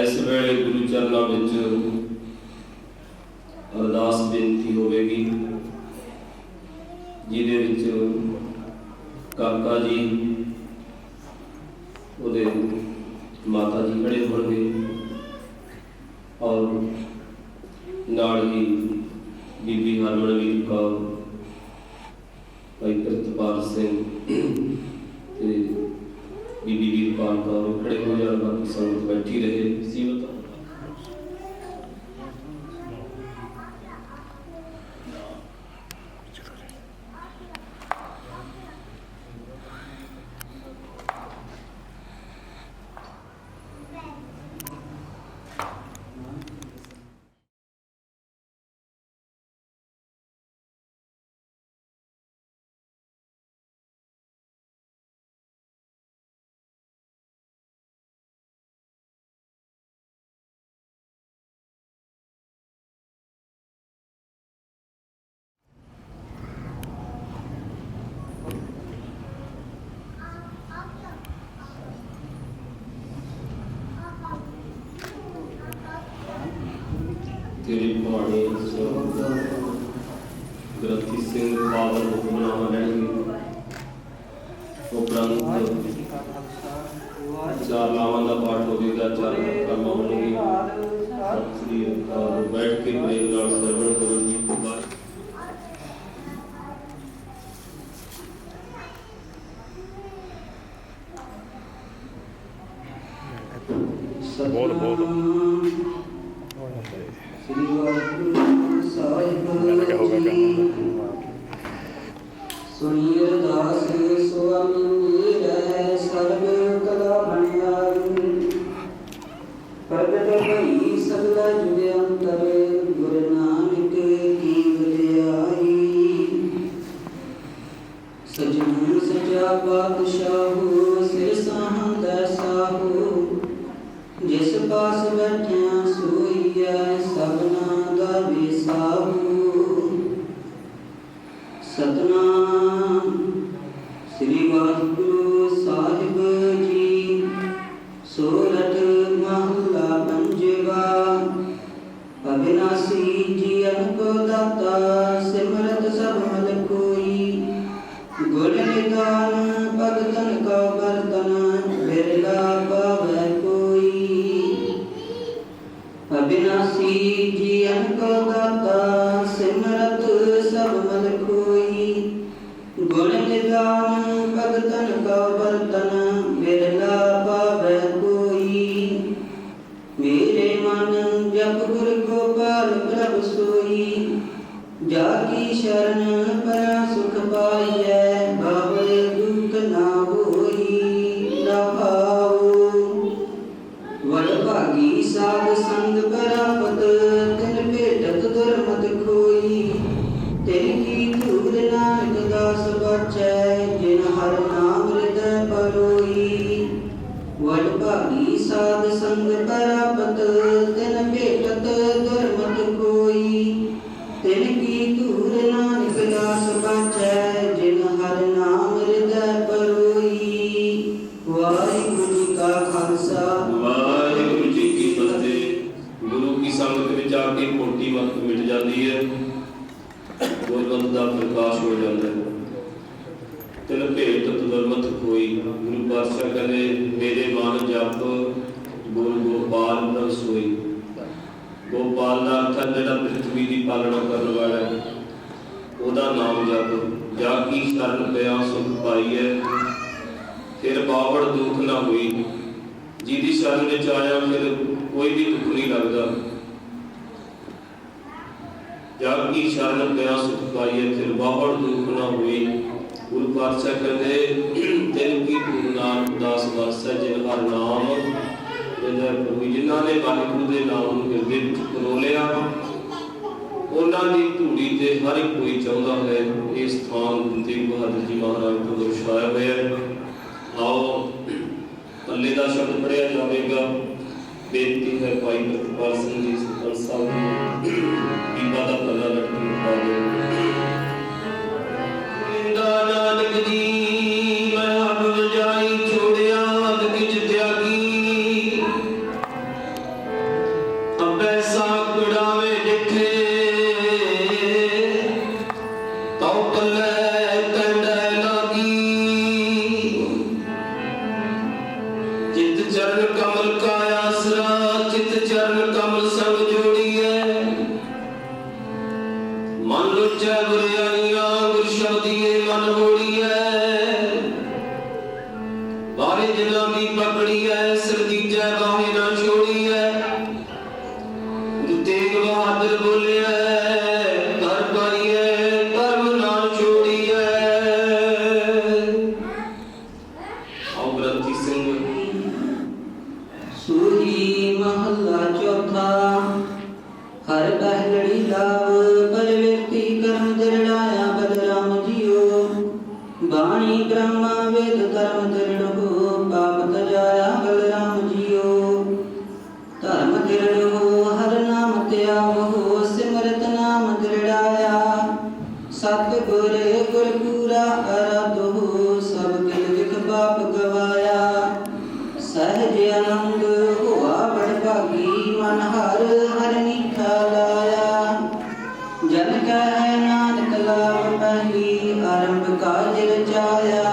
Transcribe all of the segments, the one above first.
इस वेले गुरु चरणों विच अरदास बेनती होगी जिहदे विच काका जी उहदे माता जी खड़े होणगे और नाल ही बीबी हरमनवीर कौर भाई कृतपाल सिंह ते बीबी वीरपाल कौर खड़े हो जाए, बाकी संगत बैठी रहे। सीमत तेरे भाणे ग्रंथी सिंह बाबर हुक्मनामा लैणगे। उपरंत चार लावां दा पाठ होवेगा, चार कर्म होणगे। सत श्री अकाल। बैठ के प्रेम नाल सरवण करो जी। बोल बोल मैंने क्या होगा कहना सुनिए दास स्वामी मेरा सर्व कला बनियाई प्रगट भई सगला जुगे अंतर गुरु नानक की बलियाई सजन सचा बादशाहो सिर साहंदा साहो जिस पास बैठिया सोईया सबना दा विसाहू सतनाम श्री वाहिगुरु साहिब जी। सोरठ महला पंजवा। अविनाशी जी अनको दाता सिमरत सब मल कोई गुण निदान भगतन का बर्तन बिरला पावै कोई। अविनाशी जी अनको दाता सिमरत सब मल कोई गुण निदान भगतन का बर्तन बिरला पावै कोई। मेरे मन जप गुर गोपाल प्रभ सोई जाकी शरण परा सुख पाइयै भावे दुख ना होई रहाओ। वडभागी साध संग परापत तिन भेटत दुर्मत खोई तिन की धूल नानक दास बचै जिन हर नाम हृदय परोई। वडभागी साध संग परापत तिन भेटत दुर्मत खोई तिन की धूल नानक दास बचै जिन हर नाम हृदय परोई। वाहिगुरु जी का खालसा वाहिगुरु जी की फतेह। गुरु की संगत में जाके खोटी मत मिट जाती है, गुरमत का प्रकाश हो जाता है। तिन भेट दुर्मत कोई। गुरु पातशाह कहते मेरे मन जप गुरु गोपाल प्रभ सोई। गोपाल का अर्थ है जिहड़ा पृथ्वी की पालना करने वाला है, ਉਹਦਾ नाम जप। जाकी शरण पिया सुख पाई है फिर बावड़ दुख ना हुई। जिहदी शरण विच आया फिर कोई भी दुख नहीं लगता। जाकी शरण पिया सुख पाई है फिर बावड़ दुख ना हुई। गुरु पातशाह कहते दिल की धूल नाम दास वासा जिन हर नाम हृदय परोई। जिन्हां ने वाहिगुरु दे नाम नूं हिरदे विच परोलिया उन्हां दी धूड़ी ते हर एक कोई चाहुंदा है। इस स्थान गुरु तेग बहादुर जी महाराज को दर्शाया होया है। आओ पल्ले का शब्द पढ़िया जाएगा। बेनती है भाई कृतपाल सिंह जी सरपंच साहब जी बीबा का पल्ला लटक उठा दो। नानक जी मैं अब जाई छोड़िया किच त्यागी अबे साकड़ावे दिखे तो पल्ले कंडे लागी चित चरण कमल का आसरा चित चरण कमल संग जोड़िए मन लुच्चे बुराइयां गुर शब्दिए मन मोड़िए बारे जिना भी पकड़िए सिर दीजे बाहे ना छोड़िए तेग बहादुर बोलिए कर पाइए कर्म ना छोड़िए। आओ ग्रंथी सिंह सूही महला चौथा हर बहलड़ी लाव पर व्यक्ति कर्म दृढ़ाया बलराम जियो बाणी ब्रह्मा वेद धर्म दृढ़ हो पाप तजाया बलराम जियो धर्म दृढ़ हो हर नाम त्याग हो सिमरत नाम दृढ़ाया सतगुर गुर पूरा अरत हो सब किल दुख पाप गवाया सहज आनंद हुआ बड़ भागी मन हर हर मीठा लाया जन कह नानक लाभ पहली आरंभ काज रचाया।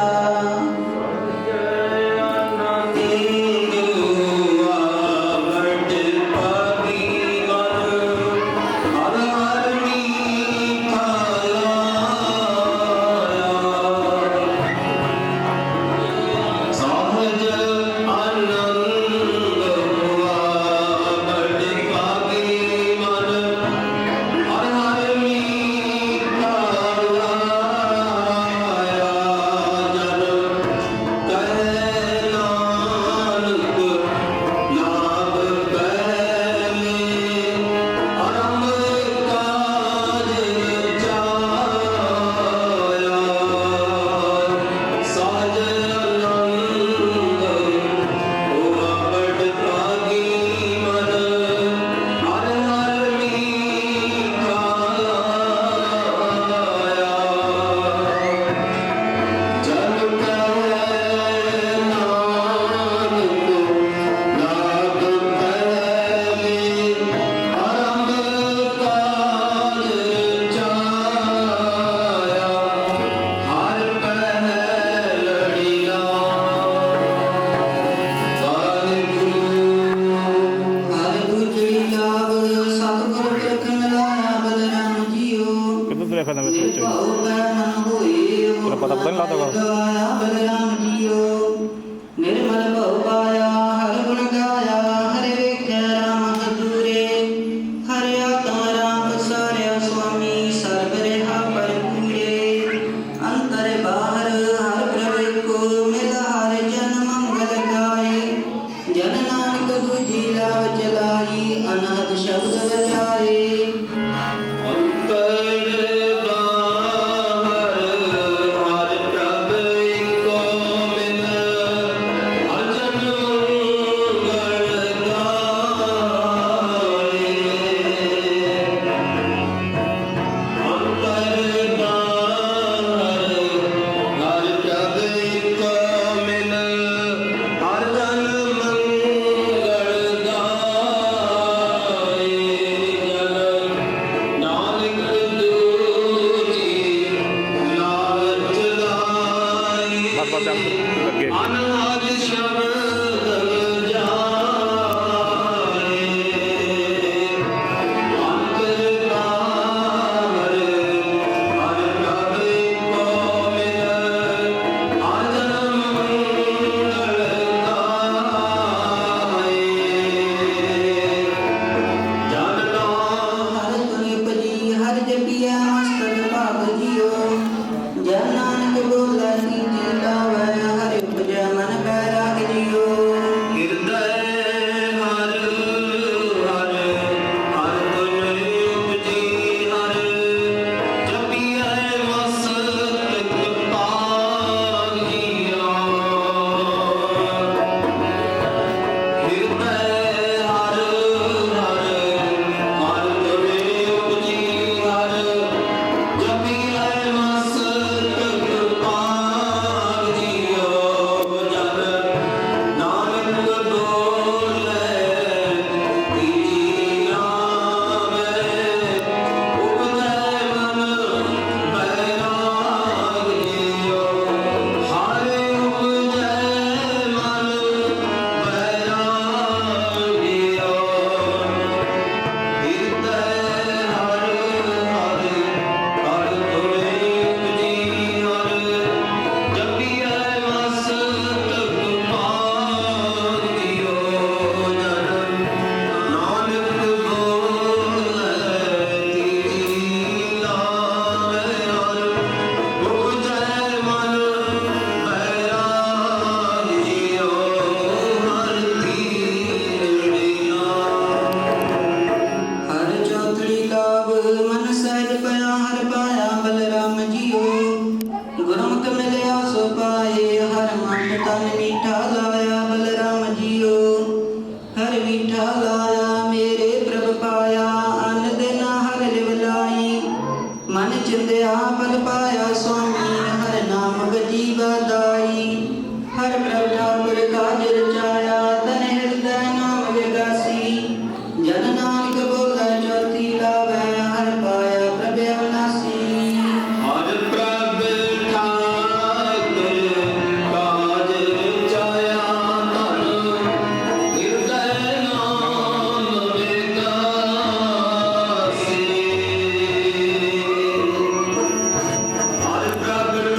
देखा था मैं तेरा पता नहीं लगता निर्मल भव पाया हर गुण गाया हरे वेख्या राम हजूरे हरे आत्मा राम सारे स्वामी सर्व रेहा पर पूरे अंतर बाहर हर प्रभु को मिला हर जन मंगल गाए जन नानक दूजी लाव चलाई अनाथ शब्द बजाए। मेरे प्रभ पाया अन दिन हर लिव लाई मन चिंध्या पद पाया स्वामी हर नाम गजी बदाई हर प्रभ ठाकुर काज रचाया तन हृदय नाम विगासी जन नानक बोलै ज्योति लावै हर पाया प्रभ अविनाशी हर प्रभ ठाकुर काज रचाया तन हृदय नाम विगासी हर प्रभ ठाकुर काज रचाया तन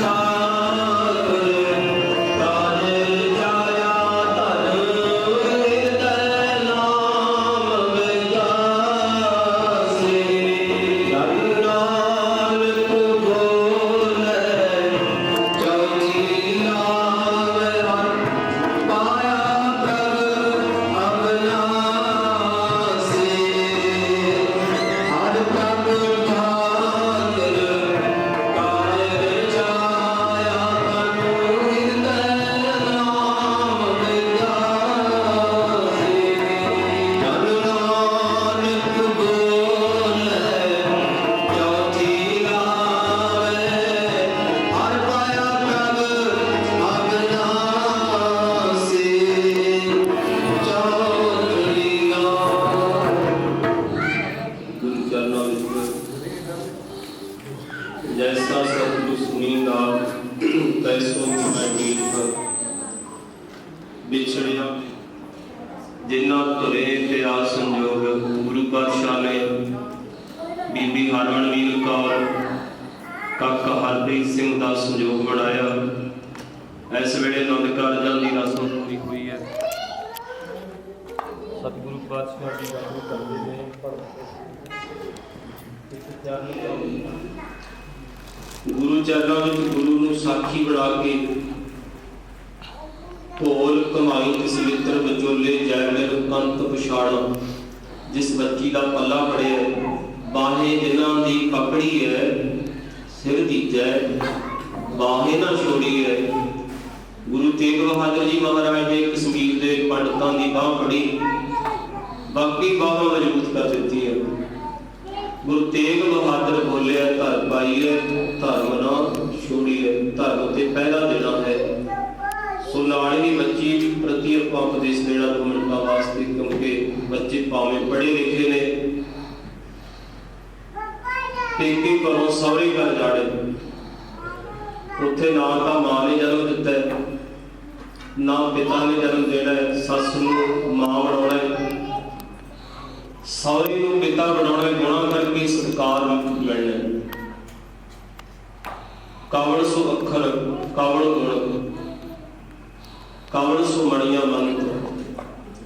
हृदय नाम विगासी जन नानक बोलै चौथी लावै हर पाया प्रभ अविनाशी हर प्रभ ठाकुर काज रचाया तन हृदय नाम विगासी जन नानक बोलै चौथी लावै हर पाया प्रभ अविनाशी चौथी गुरु चरणों ਵਿੱਚ जैसा सतगुरु सुनींदा तैसो मैं मीत बिछड़िया जिन्ना तुरे पिया संजोग गुरु पातशाह ने बीबी हरमनवीर कौर काका हरप्रीत सिंह का संजोग बनाया। इस वेले आनंद कारजां की रस्म पूरी हुई है। सतगुरु पातशाह की गल करते हैं गुरु चरणों में गुरु नूं साखी बना के ढोल कमाई तसवित्र बचोले जैमिल कंत पछाड़ा जिस बच्ची का पल्ला फड़िया बाहें जिन्हां दी पकड़ी है सिर दीजा बाहें ना छोड़ी है। गुरु तेग बहादुर जी महाराज ने कश्मीर के पंडितों की बाह फड़ी बाकी बाहों मजबूत कर दी है। गुरु तेग बहादुर बोलिया धर पाई है धर्म ना छोड़ी है धर्म ते पहला देना है। सो लाड़ली बच्ची प्रति ਆਪਾਂ उपदेश देना 2 मिनटों वास्ते क्योंकि बच्चे भावें पढ़े लिखे ने पेके घरों सौरे घर जाने उत्थे ना तो मां ने जन्म दिता है ना पिता ने जन्म देना है। सस नूं मां बनाउणा है सौरे नूं पिता बनाउणा गुणा करके सत्कार मिलना है। कावड़ सो अखर कावड़ गुण कावड़ सो मणिया मंत्र।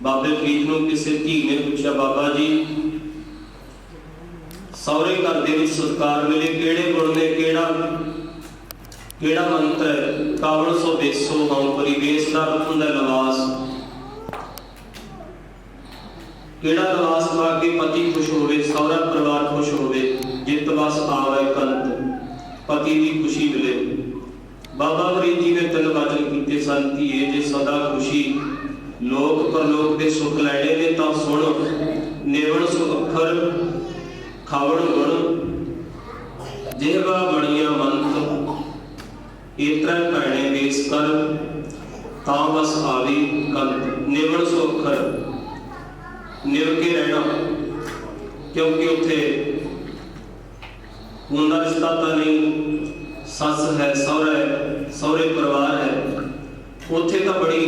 बाबे फरीद नूं किसी धी ने पूछा बाबा जी सौरे घर दे विच सत्कार मिले किहड़े गुण ने किहड़ा मंत्र है। कावड़ सो बेसो हम परिवेश का अर्थ हुंदा लिबास किहड़ा लिबास पा के पति खुश होवे सौरा परिवार खुश होवे जित बस आवे कंत पति की खुशी मिले। बाबा फरीद जी ने 3 वचन कीते सन धीए जे सदा खुशी लोक परलोक के सुख लैणे ने तां सुण नेवण सो अखर खावड़ गुण जिहवा बणिया मंत्र इतरा पैणे बेस कर तां बस आवी कंत। नेवण सो अखर निव के रहना क्योंकि उत्थे खून का रिश्ता तो नहीं सस है सौरा है सौरे परिवार है उत्थे तो बड़ी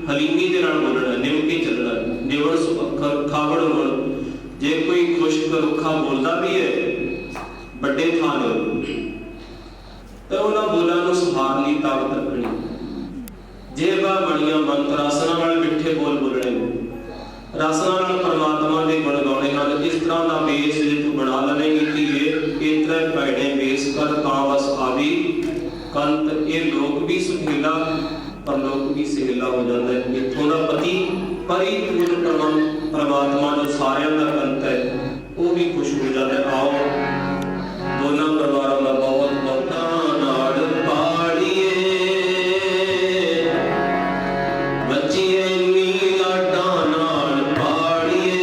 हलीमी के नाल बोलना निव के चलना। निवण सो अखर खावड़ गुण जे कोई खुश्क रुखा बोलता भी है बड़े थान तो उन्होंने बोलों को संभालने की ताकत रखनी। जेबा बणिया मंत्र रसना वाले मिठे बोल बोलने रसना परमात्मा के गुण गाने हैं। इस तरह का बेस जो तू बना लवेगी धीए इतने पैने बेस कर तां बस आवी कंत। ये लोक भी सुहेला परलोक भी सहेला हो जाता है। इत्थों का पति परिपूर्ण परमात्मा जो सारिਆਂ का कंत है वो भी खुश हो जाता है। आओ दोनों परिवारों का बहुत बहुत नाड़ पाड़िए बच्चिए नीला डानाड़ पाड़िए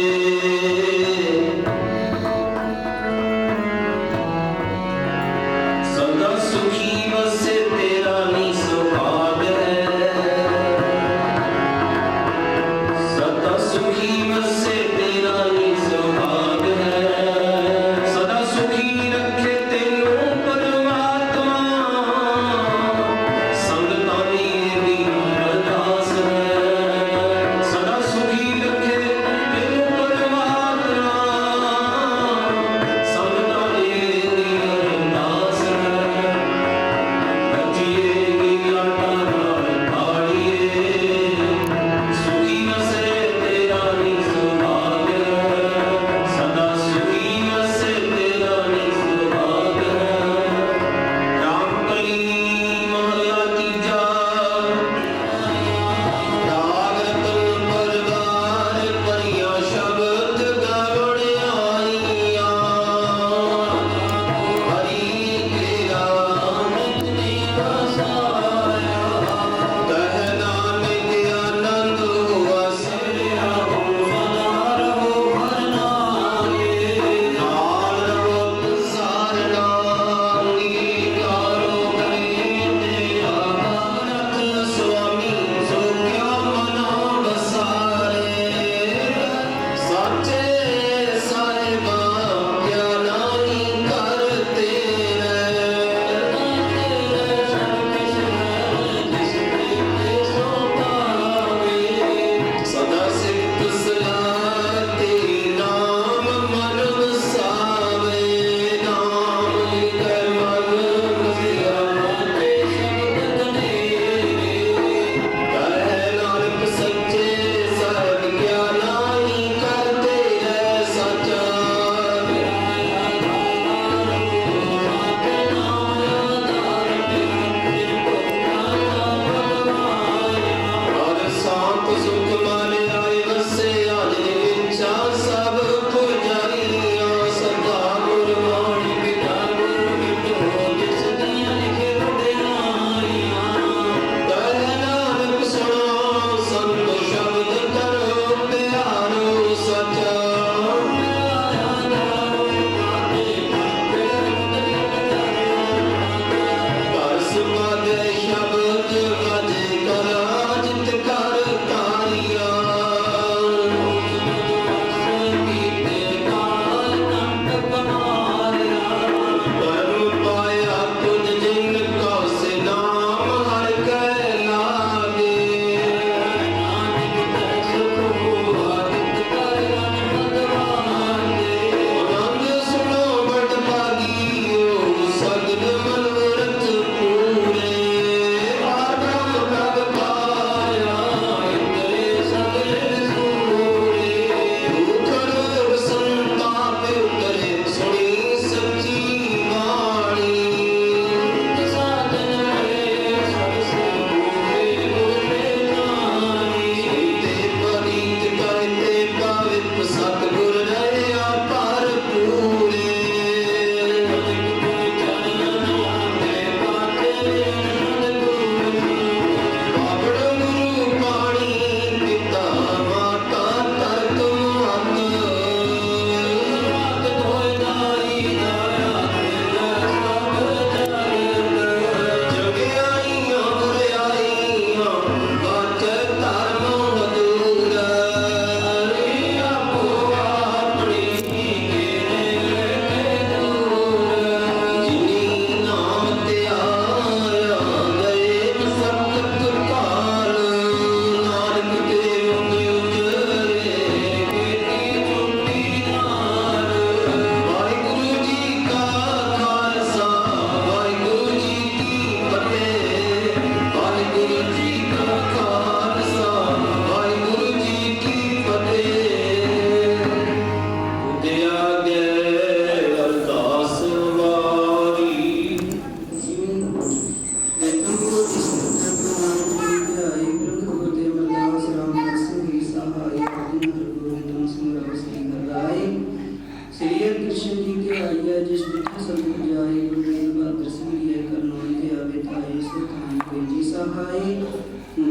दर्शन जी के आइया जिस बिठा सब जाए गुरु बहादुर सिंह करनोई के आवे थाए सुखान कोई जी सहाय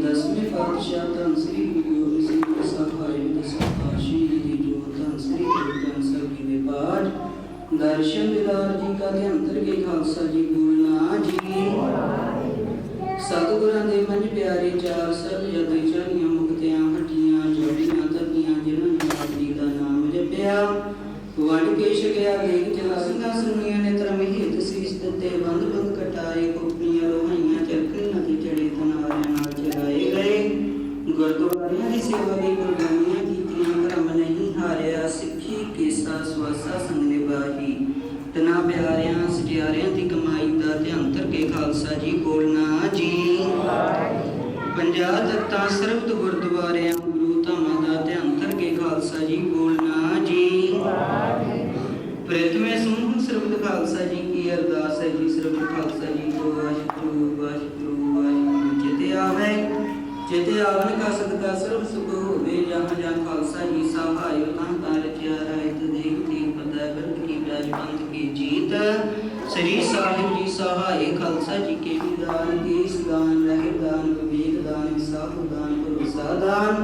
10वें पातशाह धन श्री गुरु गोबिंद सिंह सहाय दसवें पातशाह जी जो धन श्री गुरु ग्रंथ साहिब जी में पाठ दर्शन दिदार जी का ध्यांतर के खालसा जी बोलना जी सतगुਰਾਂ ਦੇ ਮਨ ਪਿਆਰੇ ਚਾਰ ਸਭ ਜਦੇ ਚੜੀਆਂ ਮੁਕਤਿਆਂ ਹਟੀਆਂ ਜੋੜੀਆਂ ਤਪੀਆਂ ਜਿਨ੍ਹਾਂ ਨੇ ਆਪ ਦਾ ਨਾਮ ਜਪਿਆ ਵੜ ਕੇ ਛਕਿਆ ਦੇਖ ਜਲਾਸੀਆਂ ਸੁਣੀਆਂ ਨੇ ਧਰਮ ਹਿਤ ਸੀਸ ਦਿੱਤੇ ਬੰਦ ਬੰਦ ਕਟਾਏ ਕੋਪੀਆਂ ਰੋਹਾਈਆਂ ਚੱਕਰੀਆਂ ਤੇ ਚੜੇ ਤਨਾਰਿਆਂ ਨਾਲ ਚਲਾਏ ਗਏ ਗੁਰਦੁਆਰਿਆਂ ਦੀ ਸੇਵਾ ਦੀ ਕੁਰਬਾਨੀਆਂ ਕੀਤੀਆਂ ਧਰਮ ਨਹੀਂ ਹਾਰਿਆ ਸਿੱਖੀ ਕੇਸਾ ਸਵਾਸਾ ਸੰਗ ਨਿਭਾਹੀ तना प्यारियां सटियारियां दी कमाई दा ध्यांतर के खालसा जी बोलना जी 50 तख्तां सरबत गुरुद्वारियां गुरु धामां दा ध्यांतर के खालसा जी बोलना जी प्रथमे समूह सरबत खालसा जी की अरदास है जी सरबत खालसा जी को वाहिगुरु वाहिगुरु वाहिगुरु चिते आवन का सदका सर्व सुख होवे जहाँ जहाँ खालसा जी सहाय तां तां रचिया रायत देखती पता गंध की प्याज पंथ की जीत श्री साहिब जी सहाय खालसा जी के विदान केस दान रहर दान विवेक दान इंसाफ दान भरोसा दान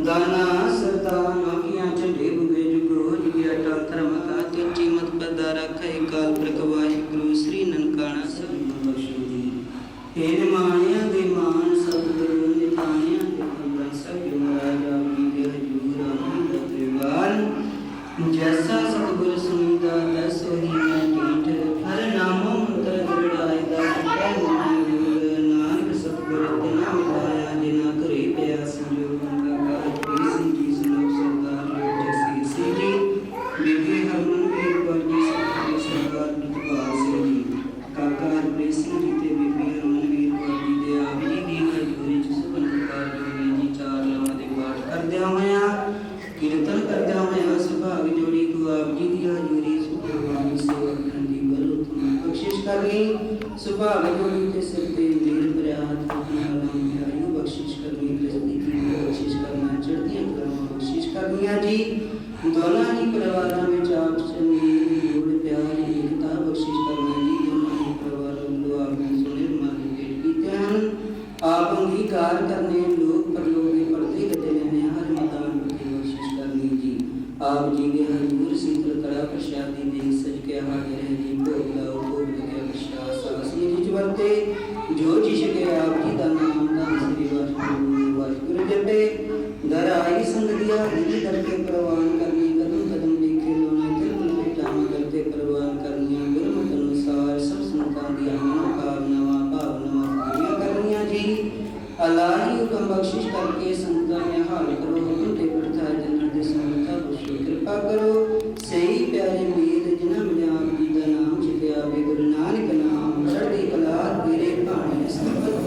दाना सरदान आखियां झंडे बुगे जुगो जी अटल धर्म का तेजी मत पदा रखे काल प्रकवाहि गुरु श्री ननकाना सब बख्शो जी हे मानिया दे मान सतगुरु नितानिया दे फल सब जो महाराजा जी के हजूर आमन दा त्रिवान जैसा सतगुरु सुनीदा तैसो ही मैं कीट हर नामो मंत्र दृढ़ाए दा कह नानक सतगुरु तिना मिलाया जिना करे पिया संजोग का काल जी सुनो सरदार जैसी सी जी बीबी हरमन वीर वर्गी सतगुरु सरदार प्रतपाल सिंह जी काका हरप्रीत सिंह जी ते बीबी हरमन वीर वर्गी दे आप जी दी हजूरी च सुबंधकार जोड़े जी चार लावां दे पाठ करदियां होया कीर्तन करदियां होया सुभाग जोड़ी को आप जी दी हजूरी सुखवानी सेवा करन दी बलो तुम बख्शिश करनी सुभाग जोड़ी के सिर पे वीर प्रयात अपना नाम आयु बख्शिश करनी कृष्ण की बख्शिश करना चढ़दियां कलमां बख्शिश करनियां जी दोनों ही परिवारों में आप चंगी जोड़ प्यार एकता बख्शिश करना जी दोनों ही परिवारों को आपने सुने मार्ग कीते हैं आप अंगीकार करने लोग परलोक के पढ़ते रहते हैं हर मैदान पर बख्शिश करनी जी आप जी के हजूर शीतल कड़ा प्रसादी दे सज के हाजिर है जी भोग लाओ भोग लगे प्रसाद सासी जी चवरते जो जिस के आप जी का नाम धन श्री वाहिगुरु वाहिगुरु जपे दर आई संग दिया दिल दर के प्रवान करनी कदम कदम देखे लोने दिल दिल बेटामा करते प्रवान करनिया गुरमत अनुसार सब संतान दिया मनोकामना भावना पूरी करनिया जी अल्लाह हुक्म बख्शिश करके संतान ने हाल करो हुक्म ते प्रथा जन्नत दे समता बख्शो कृपा करो सही प्यारे मीर जिन्हां मिले आप जी दा नाम चिते आवे गुरु नानक नाम चढ़दी कला तेरे भाणे संपत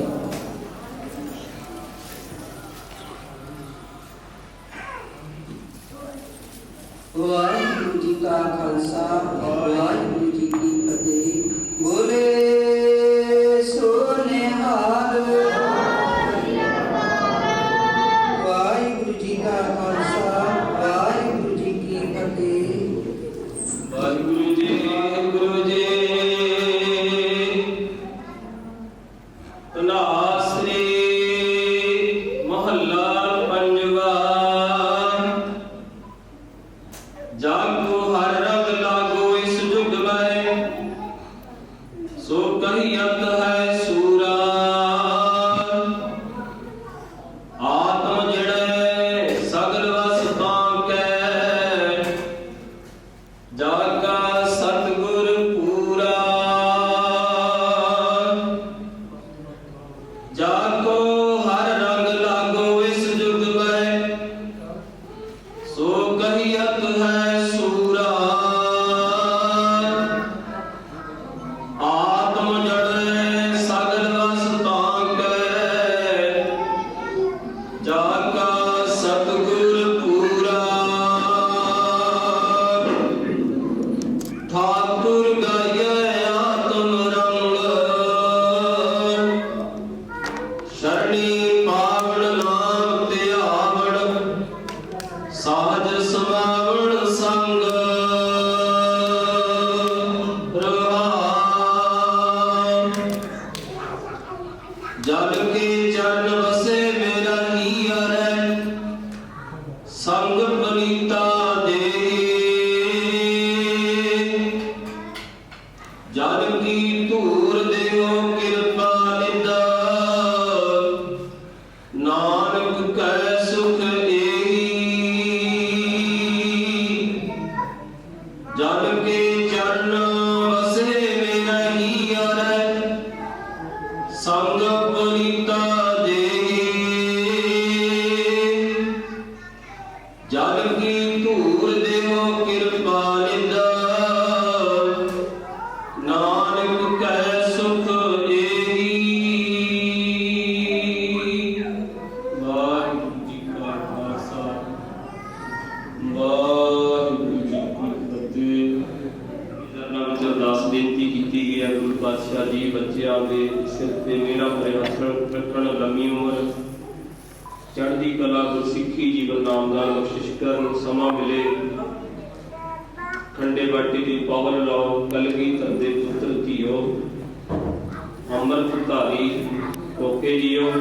वाहिगुरु जी का खालसा वाहिगुरु जी की फतेह बोले सोने हाल वाहिगुरु जी का खालसा वाहिगुरु जी की फतेह वाहिगुरु जी वाहिगुरु जी तनासरी महल्ला पंजवा जागो हर रंग लागो इस जुग में सो कहियत है सूरा आत्म जड़े सगल वस तां कै जागा सतगुर जन के चरण बसे में नहीं और संग पुनीता दे जन की धूर देव कृपा निदा नानक कह सुख एही वाहिगुरू जी का खालसा वाहिगुरू जी की फतेह। चरਨਾਂ ਵਿੱਚ ਅਰਦਾਸ ਬੇਨਤੀ ਕੀਤੀ ਗਈ ਹੈ ਗੁਰੂ ਪਾਤਸ਼ਾਹ ਜੀ ਬੱਚਿਆਂ ਦੇ ਸਿਰ ਤੇ ਮੇਰਾ ਪ੍ਰਯਾਸ ਰੱਖਣ, ਲੰਮੀ ਉਮਰ, ਚੜ੍ਹਦੀ ਕਲਾ, ਗੁਰਸਿੱਖੀ, ਜੀਵਨ ਨਾਮਦਾਨ ਬਖਸ਼ਿਸ਼ ਕਰਨ, ਸਮਾਂ ਮਿਲੇ ਖੰਡੇ ਬਾਟੀ ਦੀ ਪਾਵਨ ਲਾਓ, ਕਲਗੀਧਰ ਦੇ ਪੁੱਤਰ ਧੀਓ, ਅੰਮ੍ਰਿਤ ਧਾਰੀ ਹੋਕੇ ਜੀਓ।